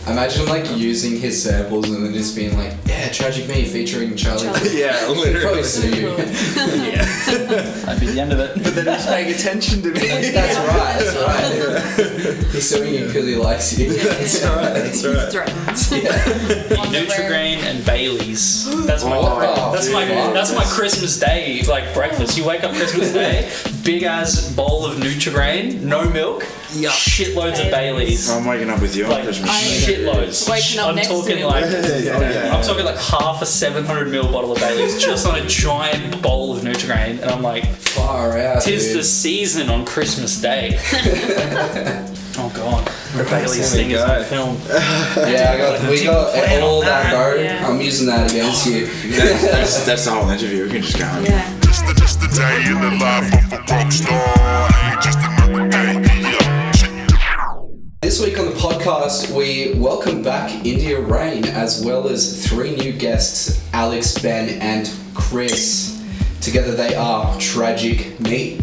Imagine like using his samples and then just being like, yeah, Tragic Me featuring Charlie. Yeah, literally. Probably sue you. Yeah. That'd be the end of it. But they're just paying attention to me. That's right. He's suing you because he likes you. That's right. He's threatened. Nutri-Grain and Baileys. That's my Oh, that's my Christmas Day like breakfast. You wake up Christmas Day, big ass bowl of Nutri-Grain, no milk, shitloads of Baileys. I'm waking up with you on Like Christmas. shitloads. Waking up I'm next to talking him. like Yeah. I'm talking like half a 700ml bottle of Baileys just on a giant bowl of Nutri-Grain, and I'm like, Far out. tis dude. the season on Christmas Day. Oh god, the Baileys There we thing is go. on film. Yeah, we got plan all on that, that. bro. Yeah. I'm using that against you. That's the whole interview. We can just go. Yeah. Just a day in the life of a rock star. Ain't just another day. Yeah. This week on the podcast, we welcome back India Rain, as well as 3 new guests, Alex, Ben, and Chris. Together they are Tragic Me,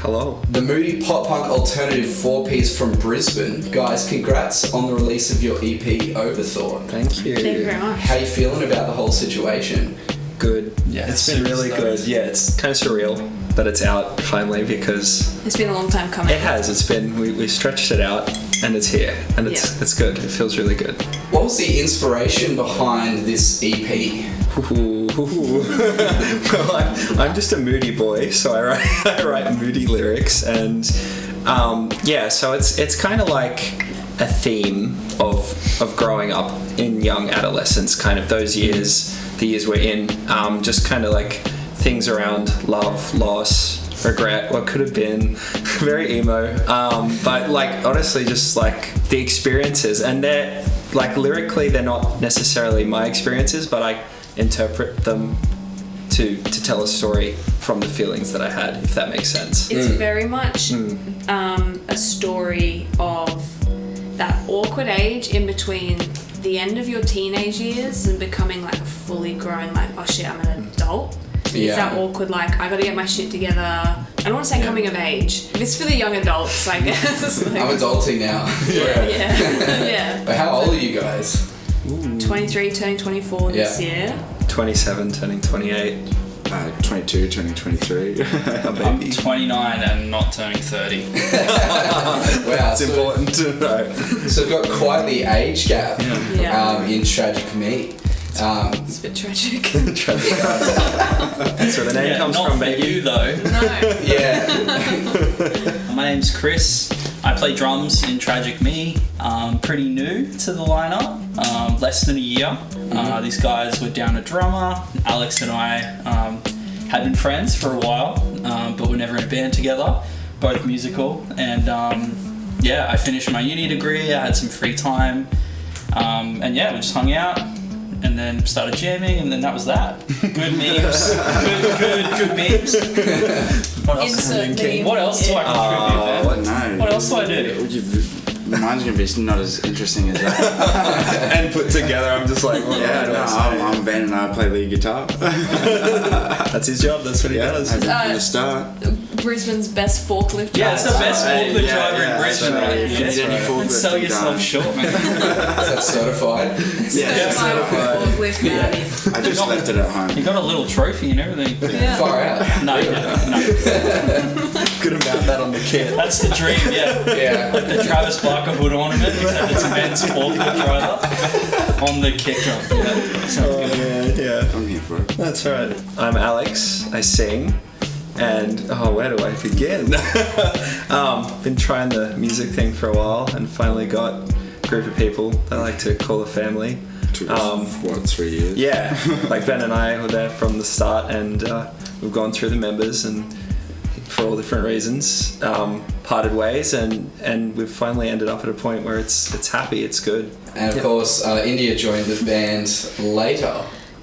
Hello. the moody pop-punk alternative 4-piece from Brisbane. Guys, congrats on the release of your EP, Overthought. Thank you. Thank you very much. How you feeling about the whole situation? Good. Yeah, it's been super really stoked. good. Yeah, it's kind of surreal that it's out finally because It's been a long time coming. it has. It's been we stretched it out and it's here and it's good. It feels really good. What was the inspiration behind this E EP? Well, I'm just a moody boy, so I write moody lyrics, and so it's kind of like a theme of growing up in young adolescence, kind of those years, the years we're in, just kind of like things around love, loss, regret, what could have been, very emo, but like honestly just like the experiences, and they're like lyrically they're not necessarily my experiences, but I interpret them to tell a story from the feelings that I had, if that makes sense. It's very much a story of that awkward age in between the end of your teenage years and becoming like a fully grown, like, oh shit, I'm an adult. Yeah. It's that awkward, like, I gotta get my shit together. I don't want to say coming of age. If it's for the young adults, I guess. Like, I'm adulting now. yeah. But how old are you guys? 23, turning 24 this year. 27 turning 28. 22, turning 23. I'm 29 and not turning 30. Wow, It's important to know. So we've got quite the age gap Yeah. in Tragic Me. It's a bit tragic. Tragic. That's where the name comes not from, for baby. you though. No. Yeah. My name's Chris. I play drums in Tragic Me. Pretty new to the lineup, less than a year. These guys were down a drummer. Alex and I had been friends for a while, but were never in a band together, both musical. And I finished my uni degree, I had some free time, and we just hung out. And then started jamming, and then that was that. Good memes. good memes. What else? Insert meme. What else do I contribute, man? No. What else do I do? Mine's gonna be not as interesting as that. And put together, I'm just like, well, Yeah, no, I'm Ben and I play lead guitar. that's his job. That's what he does. From the start. Brisbane's best forklift driver. Yeah, it's the best forklift driver in Brisbane. So Right? if you need any forklift, Don't sell yourself short, man. Is that certified? Forklift man. I just left it at home. You got a little trophy and everything. Yeah. Far out. No, you didn't. No. Could have mounted that on the kit. That's the dream, yeah. Yeah. Like the Travis Barker hood ornament, except it's a men's forklift driver on the kick drum. Yeah, sounds good. Yeah. I'm here for it. That's right. I'm Alex. I sing. And where do I begin? Been trying the music thing for a while and finally got a group of people that I like to call a family. Took us, 3 years? Yeah, like Ben and I were there from the start, and we've gone through the members and for all different reasons parted ways, and we've finally ended up at a point where it's happy, it's good. And of course, India joined the band later.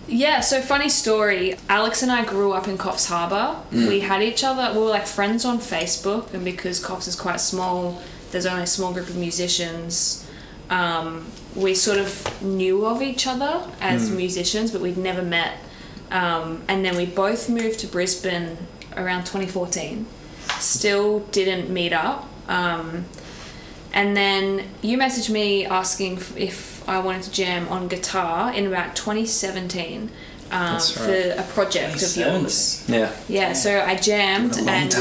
Yeah, so funny story. Alex and I grew up in Coffs Harbour. We had each other, we were like friends on Facebook, and because Coffs is quite small, there's only a small group of musicians. We sort of knew of each other as musicians, but we'd never met. And then we both moved to Brisbane around 2014. Still didn't meet up. And then you messaged me asking if I wanted to jam on guitar in about 2017 That's for right. a project of yours. Yeah. Yeah, so I jammed and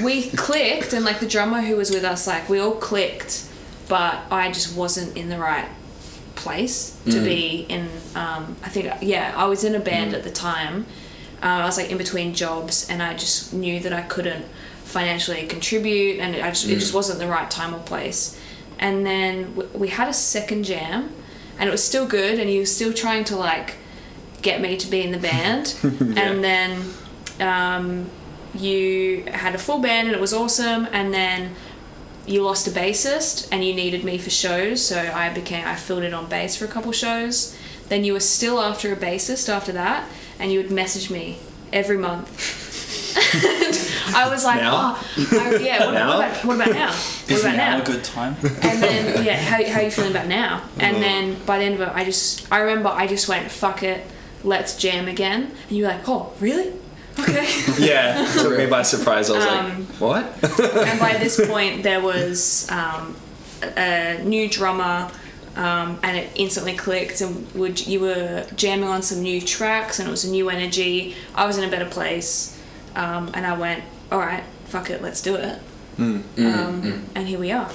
we clicked, and like the drummer who was with us, like we all clicked, but I just wasn't in the right place to be in. I was in a band at the time. I was like in between jobs, and I just knew that I couldn't financially contribute, and it just wasn't the right time or place. And then we had a second jam, and it was still good, and he was still trying to like get me to be in the band. And then you had a full band, and it was awesome. And then you lost a bassist, and you needed me for shows, so I filled in on bass for a couple shows. Then you were still after a bassist after that, and you would message me every month. I was like, Now? what about now? What about now? A good time. And then, how are you feeling about now? And then by the end of it, I remember I just went, fuck it, let's jam again. And you were like, oh, really? Okay. Yeah, took me by surprise. I was like, what? And by this point, there was a new drummer, and it instantly clicked, and you were jamming on some new tracks, and it was a new energy. I was in a better place, and I went, all right, fuck it, let's do it. And here we are.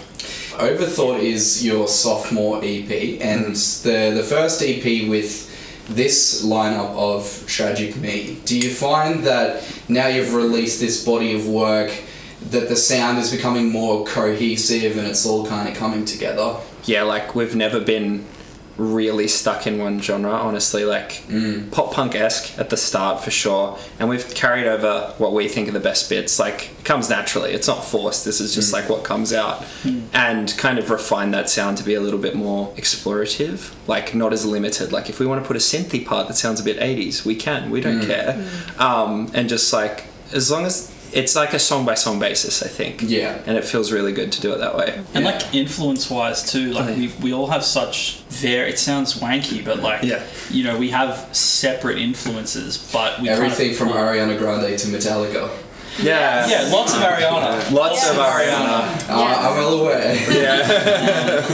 Overthought is your sophomore EP, and the first EP with this lineup of Tragic Me. Do you find that now you've released this body of work that the sound is becoming more cohesive and it's all kind of coming together? Yeah, like we've never been really stuck in one genre, honestly. Like pop punk-esque at the start for sure, and we've carried over what we think are the best bits. Like it comes naturally, it's not forced, this is just like what comes out, and kind of refine that sound to be a little bit more explorative, like not as limited. Like if we want to put a synthy part that sounds a bit 80s, we can, we don't care. And just like as long as it's like a song by song basis, I think. Yeah. And it feels really good to do it that way. And like influence wise too, like we all have such it sounds wanky, but like you know, we have separate influences, but we everything from Ariana Grande to Metallica. Yeah. Yeah, lots of Ariana. Lots of Ariana. I'm well aware. Yeah.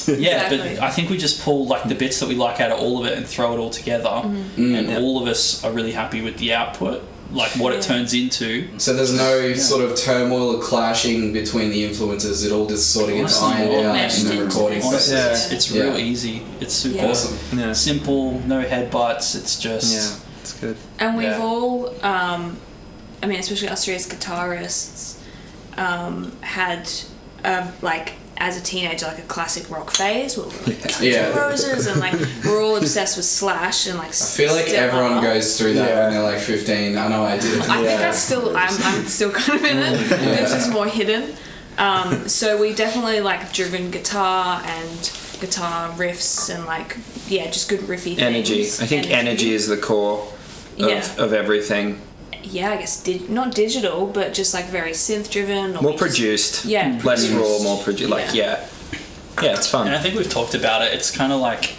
Yeah, Exactly. but I think we just pull like the bits that we like out of all of it and throw it all together, and all of us are really happy with the output, like what it turns into. So there's no sort of turmoil or clashing between the influences. It all just sort of gets Honestly, ironed all out meshed in the into recording this. process. It's real easy. It's super Awesome. Yeah. simple, no headbutts. It's just Yeah, it's good. And we've Yeah. all, especially us three as guitarists, had, like, as a teenager, like a classic rock phase. We're like Guns N' Roses, and like we're all obsessed with Slash, and like. I feel like everyone goes through that when they're like 15. I know I did. I think I'm still kind of in it. It's just more hidden. So we definitely like driven guitar and guitar riffs and like just good riffy Energy. things. I think energy is the core of everything. Yeah, I guess not digital, but just like very synth driven. More produced. Yeah. Less raw, more produced. Like, yeah, it's fun. And I think we've talked about it. It's kind of like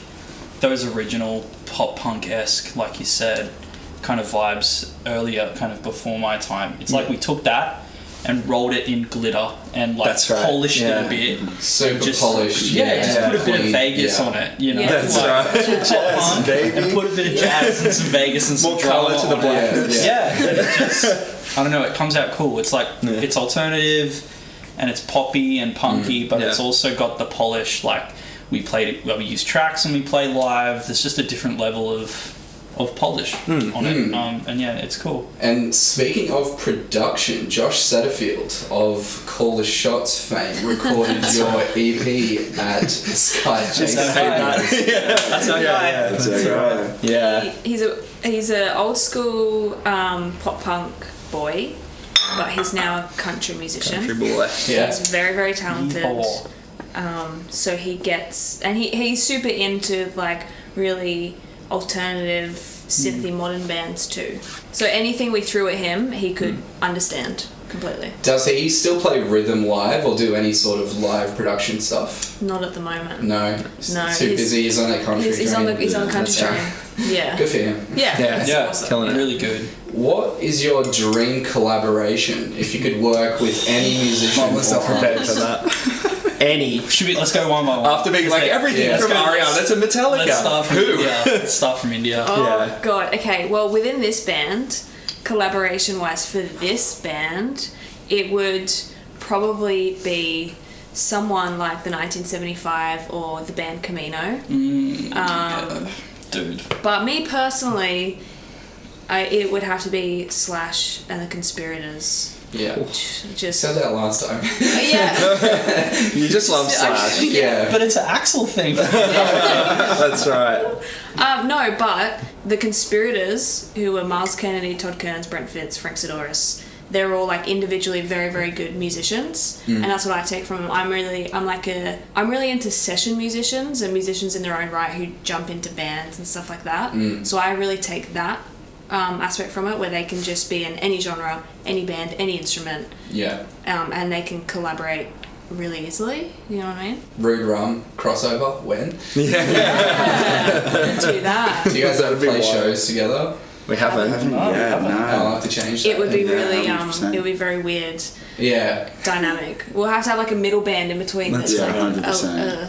those original pop punk-esque, like you said, kind of vibes earlier, kind of before my time. It's like we took that and rolled it in glitter and like polished it a bit. Super just, polished. Just put a bit of Vegas on it, you know. Yeah. That's like, right. pop punk, and put a bit of jazz and some Vegas and some More drama colour to the on it. blackness. Yeah, and it just, I don't know, it comes out cool. It's like, it's alternative and it's poppy and punky, but it's also got the polish. Like we use tracks and we play live. There's just a different level of polish on it, and it's cool. And speaking of production, Josh Setterfield of Call the Shots fame recorded your EP at Sky That's right. Yeah. He's a old school pop punk boy, but he's now a country musician. Country boy. Yeah. He's very, very talented. So he gets, and he's super into like really alternative synthy modern bands too. So anything we threw at him, he could understand completely. Does he still play rhythm live or do any sort of live production stuff? Not at the moment. No. No. Too busy. He's on that country He's on the country That's train. right. Yeah. Good for him. Yeah. That's awesome. Killing it. Really good. What is your dream collaboration if you could work with any musician? Not myself or prepared artist? for that. Any. Let's go one by one. After being like everything Yeah. from Ariana, that's a Metallica. Let's start from Who? India. Let's start from India. Oh Yeah. god. Okay. Well, within this band, collaboration-wise for this band, it would probably be someone like the 1975 or the band Camino. Dude. But me personally, it would have to be Slash and the Conspirators. Yeah. Just Said that last time. yeah. You just love Slash. Yeah. But it's an Axel thing. That's right. No, but the Conspirators, who were Miles Kennedy, Todd Kearns, Brent Fitz, Frank Sidoris, they're all like individually very, very good musicians, and that's what I take from them. I'm really into session musicians and musicians in their own right who jump into bands and stuff like that. So I really take that aspect from it, where they can just be in any genre, any band, any instrument, Yeah. and they can collaborate really easily. You know what I mean? Rude Rum crossover. When? Do that. Do you guys ever That'd be play wild. shows together? We haven't. Yeah, I'll no. have to change that. It would be Yeah, really 100%. it would be very weird Yeah. dynamic. We'll have to have like a middle band in between. That's That's yeah, like 100%.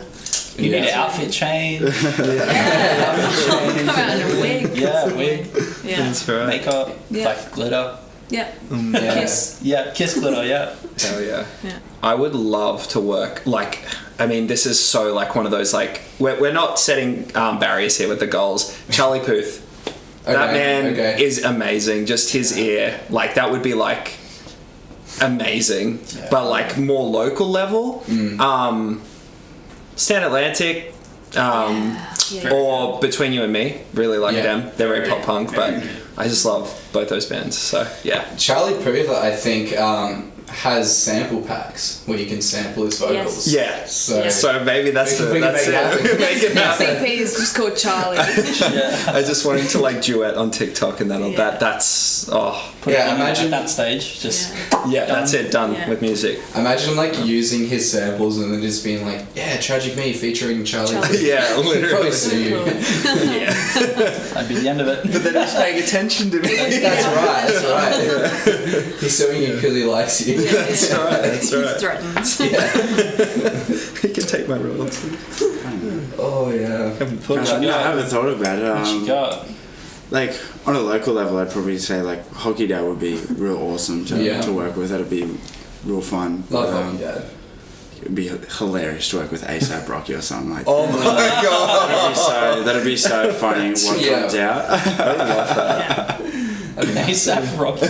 You need Yeah. an outfit change. come out in a wig. Yeah, wig, Yeah. That's right. makeup, Yeah. like glitter. Yeah. Yeah. Kiss. Yeah, kiss glitter, yeah. Hell yeah. Yeah. I would love to work, like, I mean, this is so, like, one of those, like, we're not setting barriers here with the goals. Charlie Puth. That man is amazing. Just his ear. Like, that would be, like, amazing. Yeah. But, like, more local level. Stan Atlantic. Yeah. Or Between You and Me. Really like Yeah. them. They're very pop punk, but very good. I just love both those bands. So, yeah. Charlie Puth, I think, has sample packs where you can sample his vocals. Yeah. So, Yeah. So maybe that's We can that's make it happen. it. Make it happen. CP is just called Charlie. Yeah. I just want him to like duet on TikTok and that'll Yeah. that's Put Yeah, it on imagine- at that stage. Just yeah, that's it, done Yeah. with music. imagine like using his samples and then just being like, yeah, Tragic Me featuring Charlie. Charlie. Yeah, He'd probably literally. sue you. Yeah. that'd be the end of it. But then he's paying attention to me. That's right, that's right. He's suing you because he likes you. That's right, that's He's right. threatened. Yeah. He can take my royalties. Oh, yeah. Haven't thought I about it. haven't thought about What you it. got? Like on a local level, I'd probably say like Hockey Dad would be real awesome Yeah. to work with. That'd be real fun. Love But, Hockey Dad. It'd be hilarious to work with ASAP Rocky or something like that. Oh my god. That'd be so funny what Yeah. comes out. ASAP Rocky.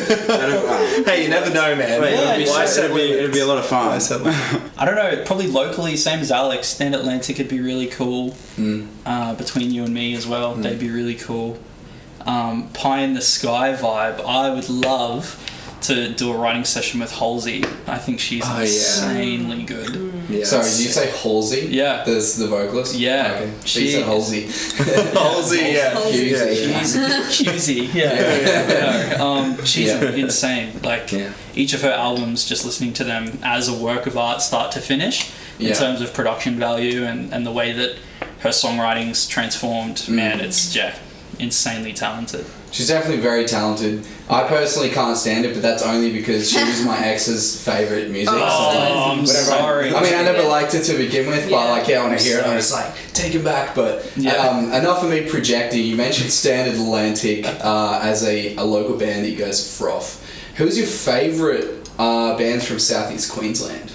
Hey, you never know, man. It'd be Why so- set it'd be a lot of fun. Why set limits? I don't know, probably locally, same as Alex, Stand Atlantic would be really cool. Between You and Me as well, they'd be really cool. Pie in the Sky vibe, I would love to do a writing session with Halsey. I think she's Oh, yeah. insanely good. Yeah, Sorry, did you say Halsey? Yeah. There's the vocalist? Yeah. Okay. She She said is- Halsey. Halsey, yeah. Halsey. Yeah. Cusey, yeah. No, she's Yeah. insane. Like Yeah. each of her albums, just listening to them as a work of art, start to finish, in Yeah. terms of production value and the way that her songwriting's transformed. Man, it's insanely talented. She's definitely very talented. I personally can't stand it, but that's only because she was my ex's favourite music. Oh, I'm whenever sorry. I mean, I never liked it to begin with, but Yeah. like, yeah, when I hear it, I'm just like, take it back. But Yeah. enough of me projecting. You mentioned Standard Atlantic as a local band that you guys froth. Who's your favourite bands from Southeast Queensland?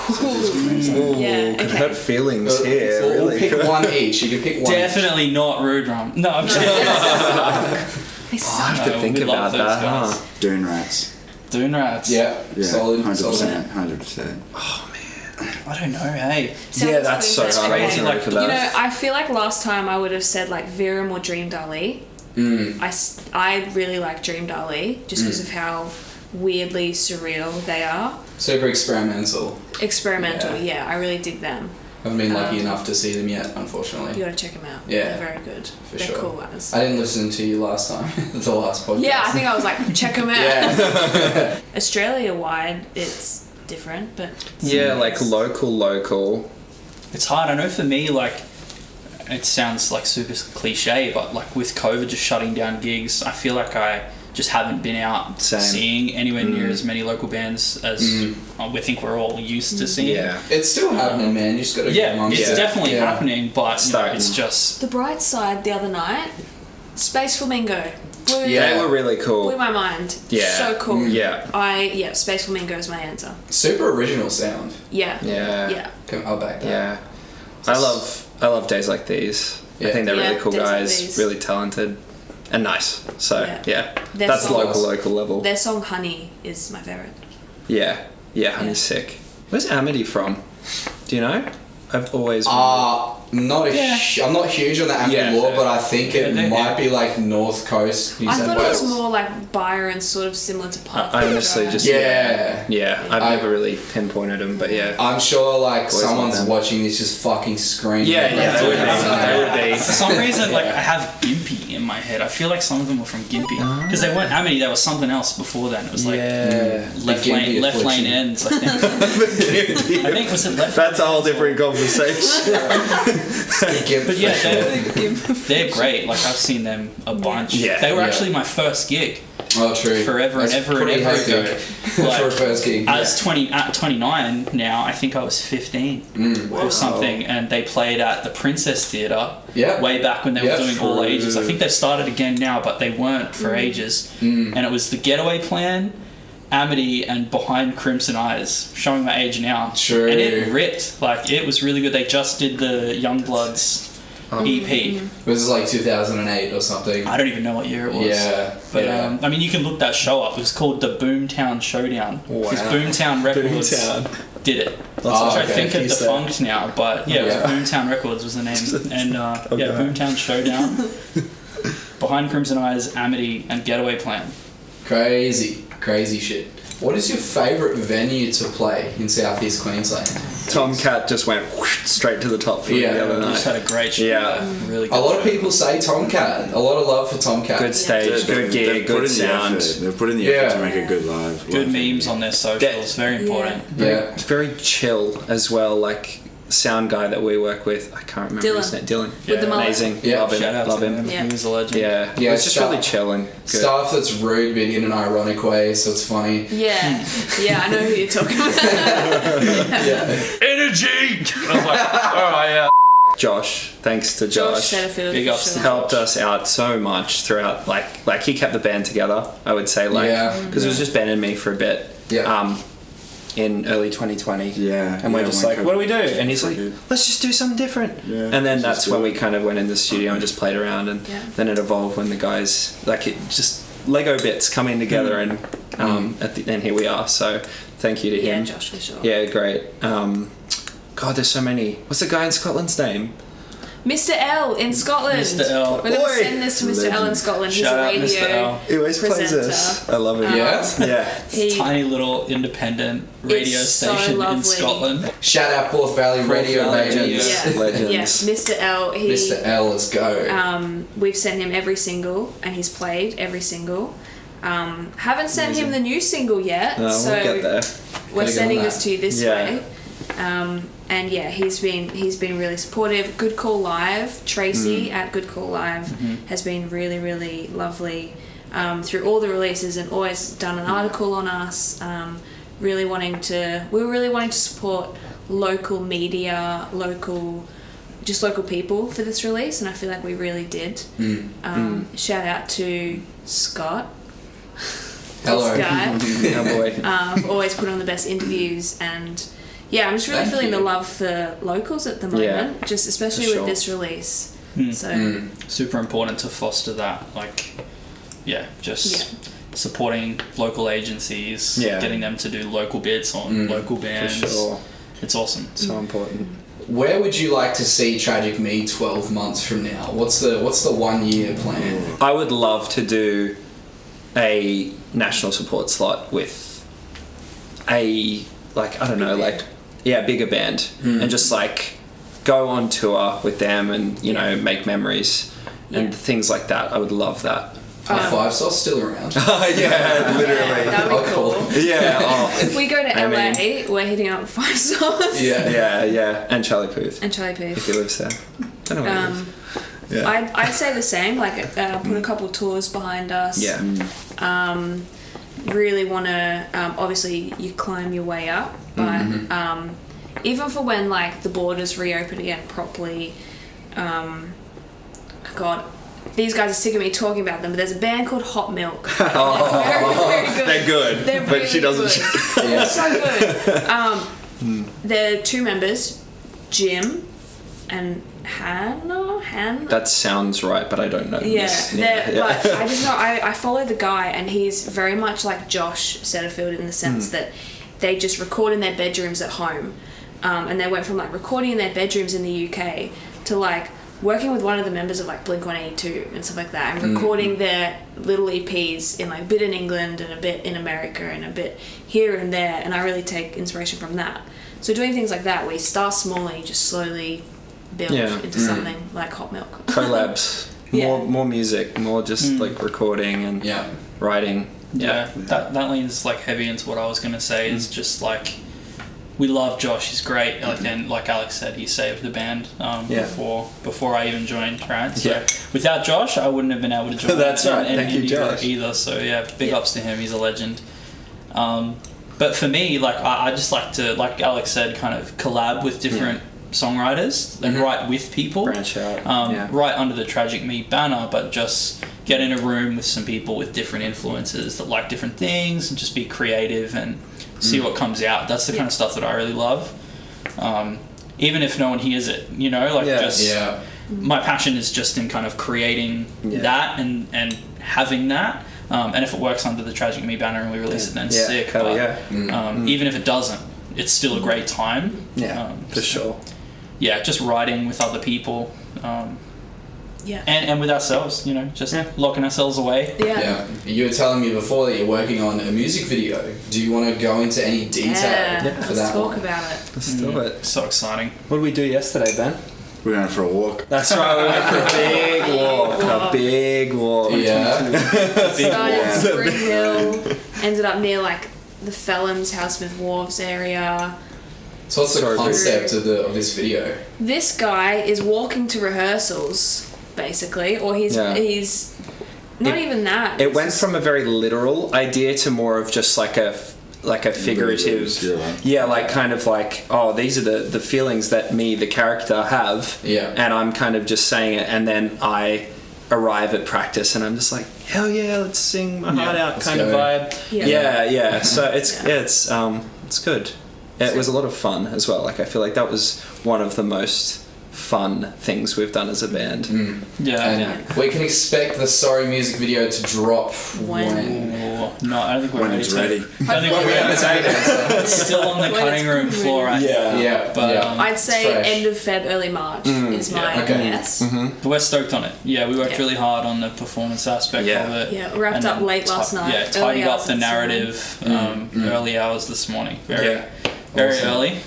Yeah, Could okay. hurt feelings here, We'll really. pick one each. You can pick one. Definitely not Rude Rum. No, I'm kidding. They I suck. have to No, think we about love those that, guys. huh? Dune Rats. Dune Rats. Yeah, Yeah, solid. 100%. 100%. I don't know, hey. Yeah, that's so Southeast hard. I wasn't Queensland. ready for You know, that. I feel like last time I would have said like Viram or Dream Dali. I really like Dream Dali just because of how weirdly surreal they are. Super experimental. Experimental, yeah, I really dig them. Haven't been lucky enough to see them yet, unfortunately. You gotta check them out. Yeah, They're very good. For They're sure. cool as. I didn't listen to you last time. The last podcast. Yeah, I think I was like, check them out. Yeah. Australia wide, it's different, but Yeah, like local. It's hard. I know for me, like, it sounds like super cliche, but like with COVID just shutting down gigs, I feel like I just haven't been out Same. seeing anywhere near as many local bands as we think we're all used to seeing. Yeah. It's still happening, man. You just got to get Yeah, amongst it's it. definitely Yeah. happening, but you know, Starting. it's just The bright side the other night, Space Flamingo. Blew, Yeah. They were really cool. blew my mind. Yeah. So cool. Yeah. Space Flamingo is my answer. Super original sound. Yeah. Yeah. Yeah. I'll back that. Yeah. I love days like these. I Yeah. think they're really Yeah, cool Days Like guys, These. really talented and nice. So Yeah. Their that's song- local level. Their song Honey is my favourite. Yeah, Honey's sick. Where's Amity from? Do you know? I've always I'm not huge on the Amity Yeah, law, fair. but I think it Yeah, might be like North Coast, New I South thought it was Wales. more like Byron, sort of similar to Park. I honestly just Yeah. I've never really pinpointed them, but yeah. I'm sure like Boys someone's like them. watching this just fucking screaming. Yeah, they would be. They would for be. some reason, like I have Gimpy in my head. I feel like some of them were from Gimpy because they weren't Amity. There was something else before then. It was like Yeah. left The lane, Gimpy left lane affliction. ends. I think. I think was it left. That's a whole different conversation. But yeah, they're great. Like I've seen them a bunch. Yeah, They were yeah. actually my first gig Oh, true. forever and That's ever and pretty ever hectic ago. for a first gig. At 29 now, I think I was 15 or something, and they played at the Princess Theatre Yeah. way back when they Yeah, were doing all true. ages. I think they've started again now, but they weren't for ages. And it was the Getaway Plan, Amity, and Behind Crimson Eyes, showing my age now. True. And it ripped. Like, it was really good. They just did the Youngbloods EP. This is like 2008 or something. I don't even know what year it was. Yeah. But yeah. I mean, you can look that show up. It was called the Boomtown Showdown. Because Wow. Boomtown Records Boomtown. did it. Oh, Which I okay. think are You said. defunct now, but yeah, it was Yeah. Boomtown Records was the name. And Okay. yeah, Boomtown Showdown. Behind Crimson Eyes, Amity, and Getaway Plan. Crazy shit. What is your favourite venue to play in Southeast Queensland? Tomcat just went straight to the top for me Yeah. the other We just night. had a great show. Yeah. Really good A lot of show. people say Tomcat. A lot of love for Tomcat. Good stage, good gear, They've put good in the sound. effort. They've put in the Yeah. effort to make a good live. Good live memes venue. on their socials. Very important. Yeah. Very chill as well. Like sound guy that we work with, I can't remember his Dylan. name. Dylan. With the mullet. Amazing. Yeah. Love him. Shout out Love to him. him. Yeah. He was a legend. Yeah. Yeah, It's just stuff- really chilling. Good. Stuff that's rude but in an ironic way, so it's funny. Yeah. Yeah, I know who you're talking about. Energy! I was like, alright, yeah. Josh, thanks to Josh Josh, Setterfield. Big for ups to sure. helped us out so much throughout. Like he kept the band together. I would say Yeah. because it was just Ben and me for a bit. Yeah. In early 2020. Yeah. And we're yeah, just when like, what do we do? COVID And he's like, hit. let's just do something different. Yeah, And then let's that's just do when it. we kind of went in the studio and just played around. And Yeah. then it evolved when the guys, like it just Lego bits coming together and and here we are. So thank you to Yeah, him. Josh for sure. Yeah, great. God, there's so many. What's the guy in Scotland's name? Mr. L in Scotland. Mr. L. We're going to Oi. send this to Mr. L in Legend. Scotland. He's Shout a out radio Mr. L. He always plays presenter. this. I love it. Yeah. Yeah. He, Tiny little independent radio It's so station in lovely. Scotland. Shout out Forth Valley Radio, Valley, baby. yeah. yeah, Legends. yeah, Mr. L. He, Mr. L, let's go. we've sent him every single, and he's played every single. Haven't sent him the new single yet, No, so we'll get there. we're Gotta get sending on this that. to you this Yeah. way. And yeah, he's been really supportive. Good Call Live, Tracy at Good Call Live has been really, really lovely through all the releases and always done an article on us. We were really wanting to support local media, local people for this release, and I feel like we really did. Shout out to Scott. Hello. This guy. Oh boy. Always put on the best interviews, and yeah, I'm just really Thank feeling you. the love for locals at the moment, Yeah, just especially for with sure. this release. So Super important to foster that. Like, yeah, just supporting local agencies, Yeah. getting them to do local bits on local For bands. sure. It's awesome. So important. Where would you like to see Tragic Me 12 months from now? What's the 1 year plan? I would love to do a national support slot with a bigger band and just like go on tour with them and make memories and things like that. I would love that. Are 5 Sauce still around? Yeah, literally. that would be Oh, cool. cool. Yeah. Oh. If we go to I LA, mean- we're hitting up 5 Stars. Yeah. And Charlie Puth And Charlie if he Puth. lives there. I don't know where he lives. Yeah. I'd say the same. Like, put a couple tours behind us. Yeah. really want to, obviously you climb your way up, but even for when like the borders reopen again properly, God, these guys are sick of me talking about them, but there's a band called Hot Milk. They're very good. They're good, They're but really she doesn't. good. They're so good. They're 2 members, Jim and Hannah. That sounds right, but I don't know. Yeah, this. but I just know I follow the guy, and he's very much like Josh Setterfield in the sense that they just record in their bedrooms at home, and they went from like recording in their bedrooms in the UK to like working with one of the members of like Blink-182 and stuff like that, and recording their little EPs in like a bit in England and a bit in America and a bit here and there, and I really take inspiration from that. So doing things like that, where you start small and you just slowly build into something like Hot Milk. Collabs, more music, more just like recording and writing. Yeah, that leans like heavy into what I was gonna say. Is just like we love Josh. He's great. Like and like Alex said, he saved the band before I even joined. Right. So without Josh, I wouldn't have been able to join. That's right. And Thank you, Josh. Either. So big ups to him. He's a legend. But for me, like I just like to, like Alex said, kind of collab with different songwriters and write with people. Branch out. Right under the Tragic Me banner, but just get in a room with some people with different influences that like different things and just be creative and see what comes out. That's the kind of stuff that I really love. Even if no one hears it, you know, like my passion is just in kind of creating that and having that. And if it works under the Tragic Me banner and we release it, then sick. But even if it doesn't, it's still a great time. For sure. Yeah, just writing with other people. And with ourselves, you know, just locking ourselves away. Yeah. You were telling me before that you're working on a music video. Do you want to go into any detail for that? Let's talk about it. Let's do it. So exciting. What did we do yesterday, Ben? We went for a walk. That's right, we went for a big walk. A big walk. Started in Spring Hill, ended up near like the Felons, Housemouth Wharves area. So what's the concept of this video? This guy is walking to rehearsals, basically, or he's not even that. It went from a very literal idea to more of just like a figurative, like kind of like, oh, these are the feelings that me, the character, have, and I'm kind of just saying it, and then I arrive at practice and I'm just like, hell yeah, let's sing my heart out kind of vibe. So it's good. It was a lot of fun as well. Like I feel like that was one of the most fun things we've done as a band. We can expect the Sorry music video to drop when? No, I don't think we're It's ready. I think we're ready. It's still on the cutting room floor right now. But I'd say end of Feb, early March is my guess. But we're stoked on it. Yeah, we worked really hard on the performance aspect of it. Yeah, wrapped up late last night. Yeah, tidied up the narrative early hours this morning. Very early.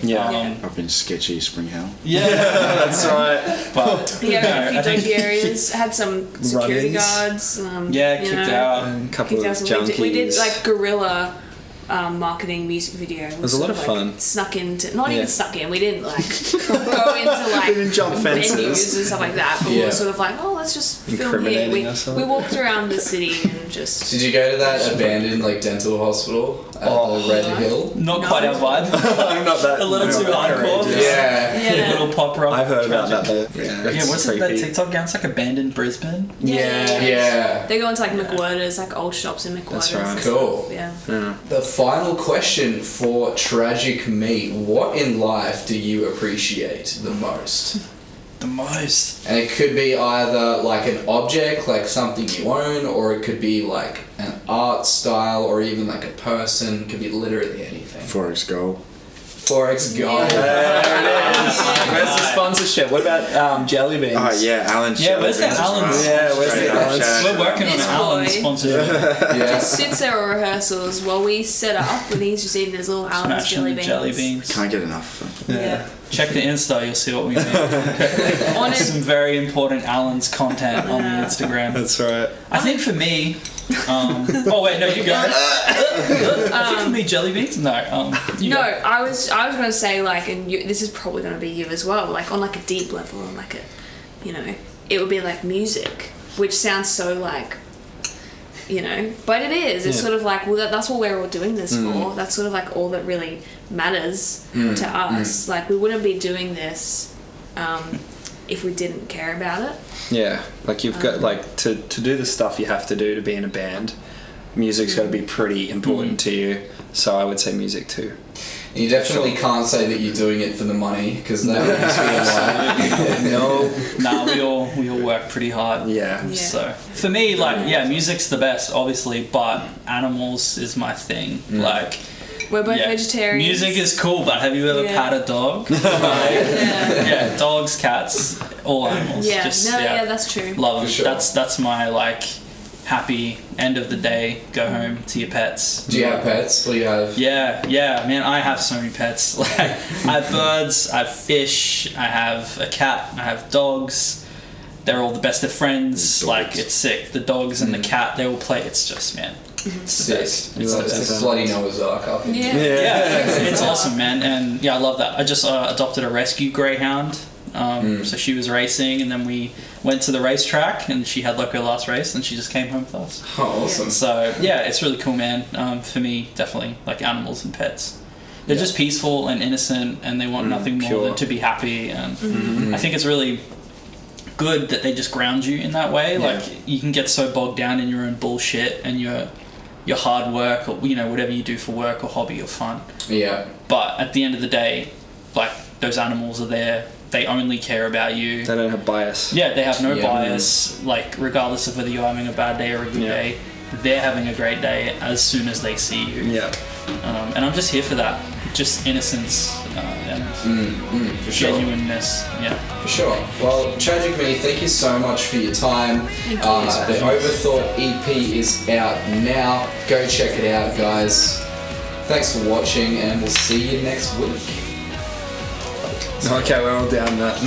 Up in sketchy Spring Hill. That's right. But a few dodgy areas. Had some security guards. Kicked out. A couple of junkies. We did like guerrilla marketing music video. It was a lot of fun. Snuck into, not even snuck in. We didn't like go into like we didn't jump fences venues and stuff like that. But we were sort of like, oh, let's just film here. We walked around the city and just. Did you go to that abandoned like dental hospital at the Red Hill? Not quite our vibe. Not that. A little too hardcore. Yeah. A little pop rock. I've heard about that though. What's that TikTok gang? It's like abandoned Brisbane. They go into like McWhirter's, like old shops in McWhirter's. That's right. Cool. The final question for Tragic Me: what in life do you appreciate the most? The most. And it could be either like an object, like something you own, or it could be like an art style, or even like a person. It could be literally anything. Forrest Gump. Forrest Gump. There it is. Where's the sponsorship? What about Jelly Beans? Oh yeah, Alan's. Yeah, where's the Alan's? Where's the Alan's? We're working on an Alan sponsorship. Just sits there at rehearsals while we set up, and he's just eating his little Alan's jelly beans. Can't get enough of them. Check the Insta, you'll see what we mean. Some very important Alan's content on the Instagram. That's right. I think for me, oh wait, no, you go. I think for me, jelly beans. No, I was going to say like, and this is probably going to be you as well. Like on like a deep level, on like a, it would be like music, which sounds so like you know, but it is. It's sort of like, well, that's what we're all doing this for. That's sort of like all that really matters to us. Like, we wouldn't be doing this if we didn't care about it. Yeah, like you've got like to do the stuff you have to do to be in a band. Music's got to be pretty important to you, so I would say music too. You definitely can't say that you're doing it for the money, because that would just be a lie. No. We all work pretty hard. Yeah. So for me, like, music's the best, obviously, but animals is my thing. Like, we're both vegetarians. Music is cool, but have you ever pat a dog? Dogs, cats, all animals. Yeah, that's true. Love them. For sure. That's my like happy end of the day. Go home to your pets. Do you have pets? What do you have? Yeah, man, I have so many pets. Like, I have birds, I have fish, I have a cat, I have dogs. They're all the best of friends. Like, it's sick. The dogs and the cat, they all play. It's just, man, it's the best. It's a bloody Noah's Ark up in Yeah. It's awesome, man. And I love that. I just adopted a rescue greyhound. So she was racing, and then we went to the racetrack, and she had like her last race, and she just came home with us. Oh, awesome. So it's really cool, man. For me, definitely like animals and pets. They're just peaceful and innocent, and they want nothing more than to be happy. And I think it's really good that they just ground you in that way. Like, you can get so bogged down in your own bullshit and your hard work, or whatever you do for work or hobby or fun. Yeah. But at the end of the day, like, those animals are there. They only care about you. They don't have bias. Yeah, they have no bias. Like, regardless of whether you're having a bad day or a good day, they're having a great day as soon as they see you. Yeah. And I'm just here for that. Just innocence and For sure. genuineness. Yeah. For sure. Well, Tragic Me, thank you so much for your time. Thank you. The Overthought EP is out now. Go check it out, guys. Thanks for watching, and we'll see you next week. Okay, we're all down that.